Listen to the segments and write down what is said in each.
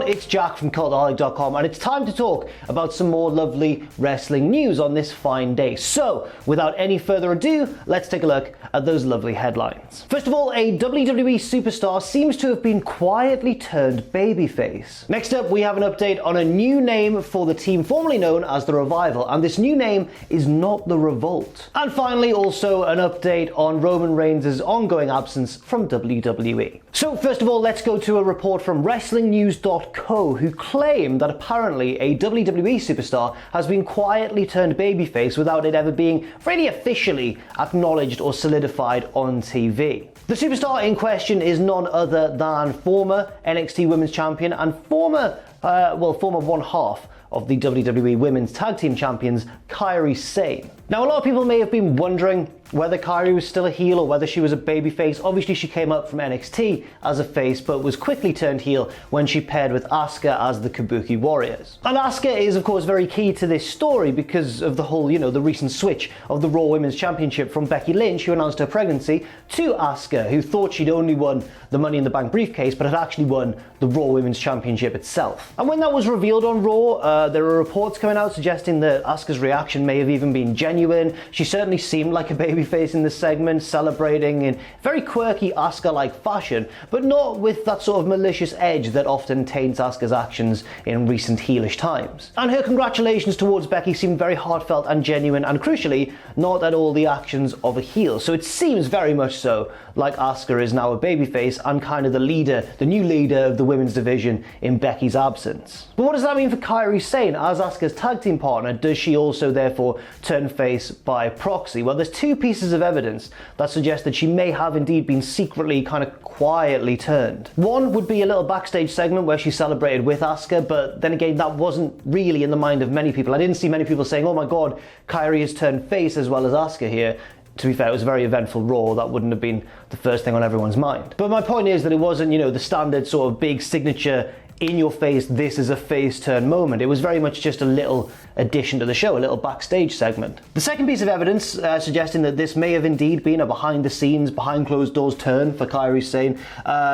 everyone, it's Jack from Cultaholic.com, and it's time to talk about some more lovely wrestling news on this fine day. So, without any further ado, let's take a look at those lovely headlines. First of all, a WWE superstar seems to have been quietly turned babyface. Next up, we have an update on a new name for the team formerly known as the Revival, and this new name is not the Revolt. And finally, also an update on Roman Reigns' ongoing absence from WWE. So first of all, let's go to a report from WrestlingNews.co, who claim that apparently a WWE superstar has been quietly turned babyface without it ever being really officially acknowledged or solidified on TV. The superstar in question is none other than former NXT Women's Champion and former one half of the WWE Women's Tag Team Champions, Kairi Sane. Now, a lot of people may have been wondering whether Kairi was still a heel or whether she was a babyface. Obviously, she came up from NXT as a face, but was quickly turned heel when she paired with Asuka as the Kabuki Warriors. And Asuka is, of course, very key to this story because of the whole, the recent switch of the Raw Women's Championship from Becky Lynch, who announced her pregnancy, to Asuka, who thought she'd only won the Money in the Bank briefcase, but had actually won the Raw Women's Championship itself. And when that was revealed on Raw, there were reports coming out suggesting that Asuka's reaction may have even been genuine. She certainly seemed like a babyface in this segment, celebrating in very quirky Asuka-like fashion, but not with that sort of malicious edge that often taints Asuka's actions in recent heelish times. And her congratulations towards Becky seemed very heartfelt and genuine, and crucially, not at all the actions of a heel. So it seems very much so like Asuka is now a babyface and kind of the new leader of the women's division in Becky's absence. But what does that mean for Kairi Sane as Asuka's tag team partner? Does she also therefore turn face by proxy? Well, there's two pieces of evidence that suggest that she may have indeed been secretly, kind of quietly turned. One would be a little backstage segment where she celebrated with Asuka, but then again, that wasn't really in the mind of many people. I didn't see many people saying, oh my god, Kairi has turned face as well as Asuka here. To be fair, it was a very eventful Raw. That wouldn't have been the first thing on everyone's mind. But my point is that it wasn't, the standard sort of big signature in your face, this is a face turn moment. It was very much just a little addition to the show, a little backstage segment. The second piece of evidence suggesting that this may have indeed been a behind the scenes, behind closed doors turn for Kairi Sane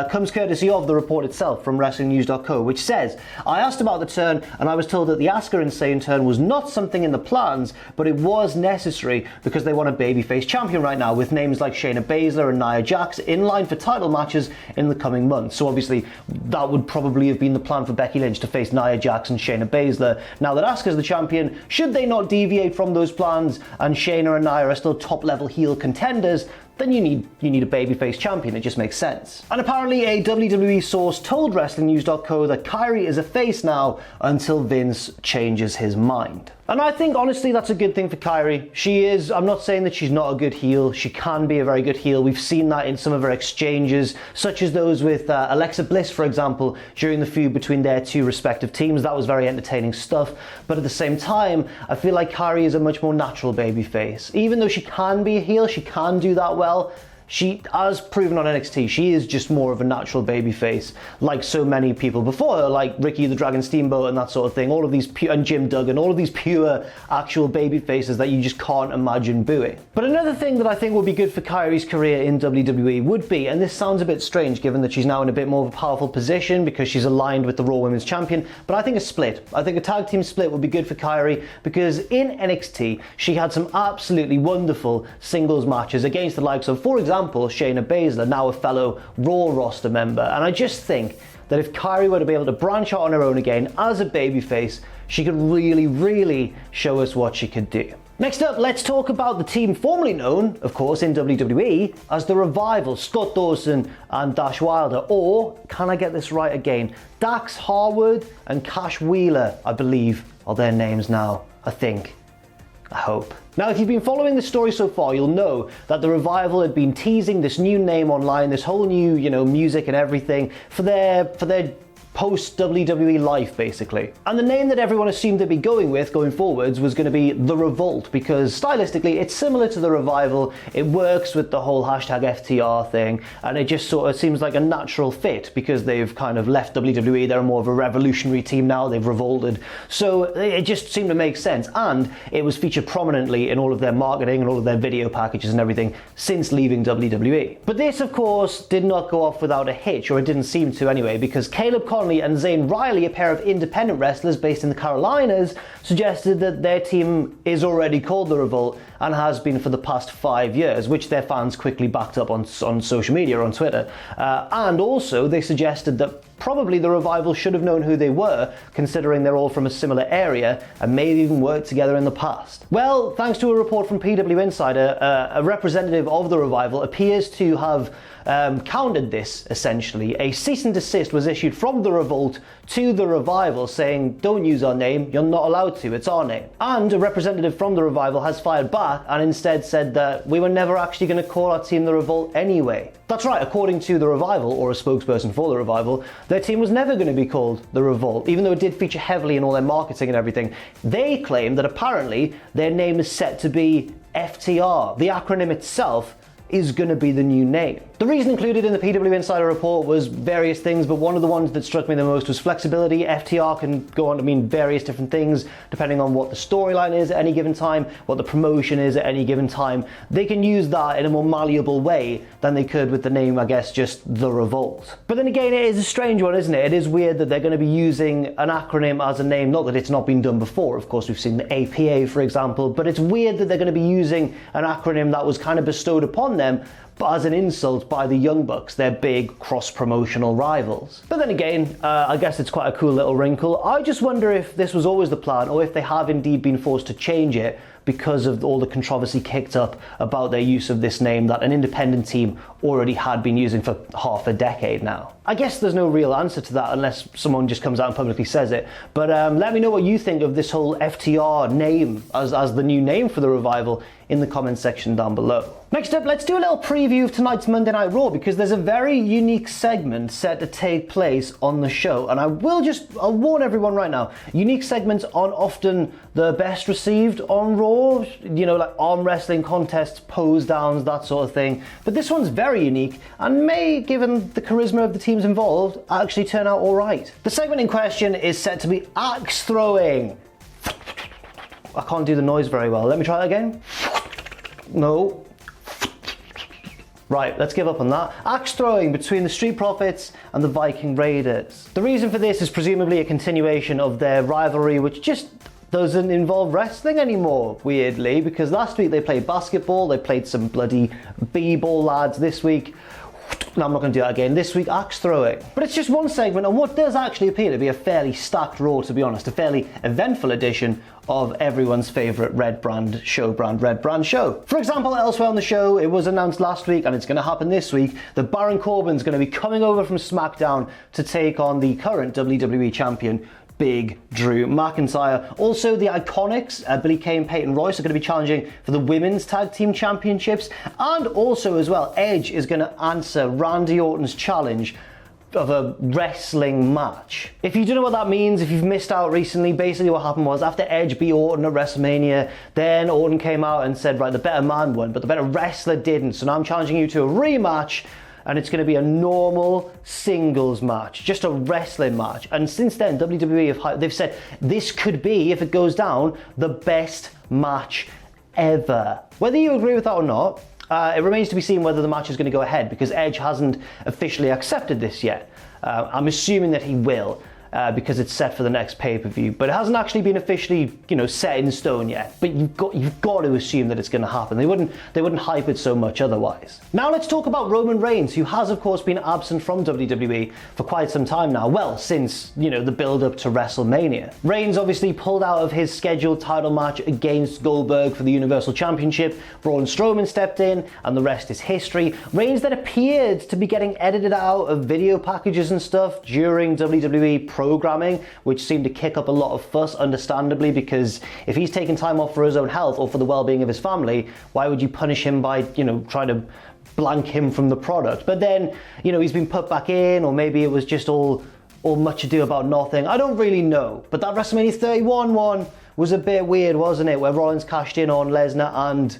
comes courtesy of the report itself from WrestlingNews.co, which says, I asked about the turn and I was told that the Asuka and Sane turn was not something in the plans, but it was necessary because they want a babyface champion right now with names like Shayna Baszler and Nia Jax in line for title matches in the coming months. So obviously that would probably have been the plan for Becky Lynch to face Nia Jax and Shayna Baszler. Now that Asuka's the champion, should they not deviate from those plans and Shayna and Nia are still top level heel contenders, then you need a babyface champion. It just makes sense. And apparently a WWE source told WrestlingNews.co that Kairi is a face now until Vince changes his mind. And I think honestly that's a good thing for Kairi. She is, I'm not saying that she's not a good heel, she can be a very good heel. We've seen that in some of her exchanges, such as those with Alexa Bliss, for example, during the feud between their two respective teams. That was very entertaining stuff. But at the same time, I feel like Kairi is a much more natural babyface. Even though she can be a heel, she can do that well. She, as proven on NXT, she is just more of a natural babyface, like so many people before her, like Ricky the Dragon Steamboat and that sort of thing. All of these and Jim Duggan, all of these pure, actual baby faces that you just can't imagine booing. But another thing that I think would be good for Kairi's career in WWE would be, and this sounds a bit strange given that she's now in a bit more of a powerful position because she's aligned with the Raw Women's Champion, but I think a split. I think a tag team split would be good for Kairi because in NXT, she had some absolutely wonderful singles matches against the likes of, for example, Shayna Baszler, now a fellow Raw roster member. And I just think that if Kairi were to be able to branch out on her own again as a babyface, she could really, really show us what she could do. Next up, let's talk about the team formerly known, of course, in WWE as the Revival, Scott Dawson and Dash Wilder, or, can I get this right again, Dax Harwood and Cash Wheeler, I believe, are their names now, I think. I hope. Now, if you've been following the story so far, you'll know that the Revival had been teasing this new name online, this whole new, music and everything for their post-WWE life, basically. And the name that everyone assumed they'd be going with going forwards was going to be The Revolt, because stylistically it's similar to The Revival, it works with the whole hashtag FTR thing, and it just sort of seems like a natural fit because they've kind of left WWE, they're more of a revolutionary team now, they've revolted, so it just seemed to make sense, and it was featured prominently in all of their marketing and all of their video packages and everything since leaving WWE. But this, of course, did not go off without a hitch, or it didn't seem to anyway, because Caleb Conley, Conley and Zane Riley, a pair of independent wrestlers based in the Carolinas, suggested that their team is already called the Revolt and has been for the past 5 years, which their fans quickly backed up on social media, on Twitter. And also they suggested that probably the Revival should have known who they were, considering they're all from a similar area and may have even worked together in the past. Well, thanks to a report from PW Insider, a representative of the Revival appears to have countered this, essentially. A cease and desist was issued from the Revolt to the Revival saying, don't use our name, you're not allowed to, it's our name. And a representative from the Revival has fired back and instead said that we were never actually going to call our team the Revolt anyway. That's right, according to the Revival, or a spokesperson for the Revival, their team was never going to be called the Revolt, even though it did feature heavily in all their marketing and everything. They claim that apparently their name is set to be FTR. The acronym itself is going to be the new name. The reason included in the PW Insider report was various things, but one of the ones that struck me the most was flexibility. FTR can go on to mean various different things depending on what the storyline is at any given time, what the promotion is at any given time. They can use that in a more malleable way than they could with the name, I guess, just The Revolt. But then again, it is a strange one, isn't it? It is weird that they're going to be using an acronym as a name, not that it's not been done before. Of course, we've seen the APA, for example, but it's weird that they're going to be using an acronym that was kind of bestowed upon them but as an insult by the Young Bucks, their big cross-promotional rivals. But then again, I guess it's quite a cool little wrinkle. I just wonder if this was always the plan, or if they have indeed been forced to change it because of all the controversy kicked up about their use of this name that an independent team already had been using for half a decade now. I guess there's no real answer to that unless someone just comes out and publicly says it. But let me know what you think of this whole FTR name as the new name for the Revival in the comments section down below. Next up, let's do a little preview of tonight's Monday Night Raw, because there's a very unique segment set to take place on the show. And I'll warn everyone right now, unique segments aren't often the best received on Raw, you know, like arm wrestling contests, pose downs, that sort of thing. But this one's very unique and may, given the charisma of the teams involved, actually turn out all right. The segment in question is set to be axe throwing. I can't do the noise very well. Let me try that again. No. Right, let's give up on that. Axe throwing between the Street Profits and the Viking Raiders. The reason for this is presumably a continuation of their rivalry, which just doesn't involve wrestling anymore, weirdly, because last week they played basketball, they played some bloody b-ball lads this week. No, I'm not going to do that again. This week, axe throwing. But it's just one segment, and what does actually appear to be a fairly stacked Raw, to be honest, a fairly eventful edition of everyone's favourite Red Brand show. For example, elsewhere on the show, it was announced last week, and it's going to happen this week, that Baron Corbin's going to be coming over from SmackDown to take on the current WWE champion, Big Drew McIntyre. Also, the Iconics, Billie Kay and Peyton Royce, are going to be challenging for the Women's Tag Team Championships. And also, as well, Edge is going to answer Randy Orton's challenge of a wrestling match. If you don't know what that means, if you've missed out recently, basically what happened was after Edge beat Orton at WrestleMania, then Orton came out and said, right, the better man won, but the better wrestler didn't. So now I'm challenging you to a rematch, and it's going to be a normal singles match, just a wrestling match. And since then, WWE they've said this could be, if it goes down, the best match ever. Whether you agree with that or not, it remains to be seen whether the match is going to go ahead, because Edge hasn't officially accepted this yet. I'm assuming that he will, because it's set for the next pay-per-view, but it hasn't actually been officially, set in stone yet. But you've got to assume that it's going to happen. They wouldn't hype it so much otherwise. Now let's talk about Roman Reigns, who has of course been absent from WWE for quite some time now. Well, since the build-up to WrestleMania. Reigns obviously pulled out of his scheduled title match against Goldberg for the Universal Championship. Braun Strowman stepped in, and the rest is history. Reigns then appeared to be getting edited out of video packages and stuff during WWE programming, which seemed to kick up a lot of fuss, understandably, because if he's taking time off for his own health or for the well-being of his family, why would you punish him by, trying to blank him from the product? But then, he's been put back in, or maybe it was just all much ado about nothing. I don't really know. But that WrestleMania 31 one was a bit weird, wasn't it? Where Rollins cashed in on Lesnar and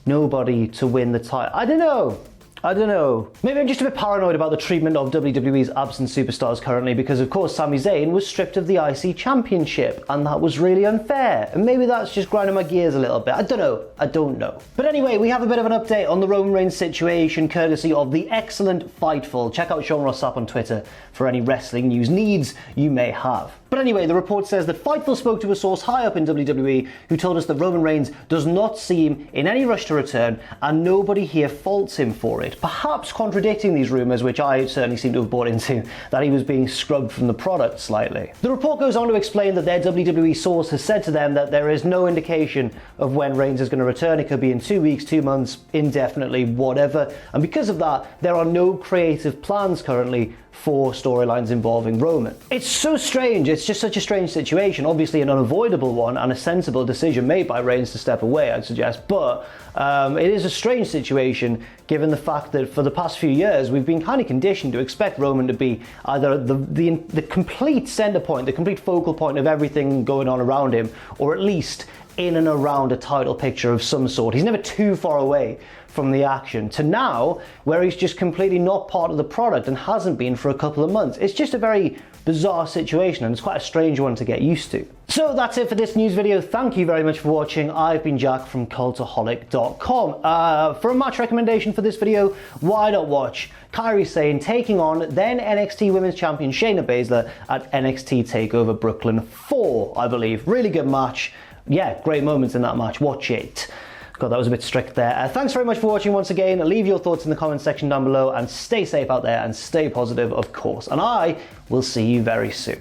nobody to win the title. I don't know. I don't know. Maybe I'm just a bit paranoid about the treatment of WWE's absent superstars currently because, of course, Sami Zayn was stripped of the IC Championship and that was really unfair. And maybe that's just grinding my gears a little bit. I don't know. I don't know. But anyway, we have a bit of an update on the Roman Reigns situation courtesy of the excellent Fightful. Check out Sean Ross Sapp on Twitter for any wrestling news needs you may have. But anyway, the report says that Fightful spoke to a source high up in WWE who told us that Roman Reigns does not seem in any rush to return and nobody here faults him for it. Perhaps contradicting these rumours, which I certainly seem to have bought into, that he was being scrubbed from the product slightly. The report goes on to explain that their WWE source has said to them that there is no indication of when Reigns is going to return. It could be in 2 weeks, 2 months, indefinitely, whatever. And because of that, there are no creative plans currently for storylines involving Roman. It's so strange. It's just such a strange situation. Obviously an unavoidable one and a sensible decision made by Reigns to step away, I'd suggest. But it is a strange situation given the fact that for the past few years we've been kind of conditioned to expect Roman to be either the complete center point, the complete focal point of everything going on around him, or at least in and around a title picture of some sort. He's never too far away from the action, to now where he's just completely not part of the product and hasn't been for a couple of months. It's just a very bizarre situation and it's quite a strange one to get used to. So that's it for this news video. Thank you very much for watching. I've been Jack from Cultaholic.com. For a match recommendation for this video, why not watch Kairi Sane taking on then NXT Women's Champion Shayna Baszler at NXT TakeOver Brooklyn 4, I believe. Really good match. Yeah, great moments in that match. Watch it. God, that was a bit strict there. Thanks very much for watching once again. Leave your thoughts in the comment section down below and stay safe out there and stay positive, of course. And I will see you very soon.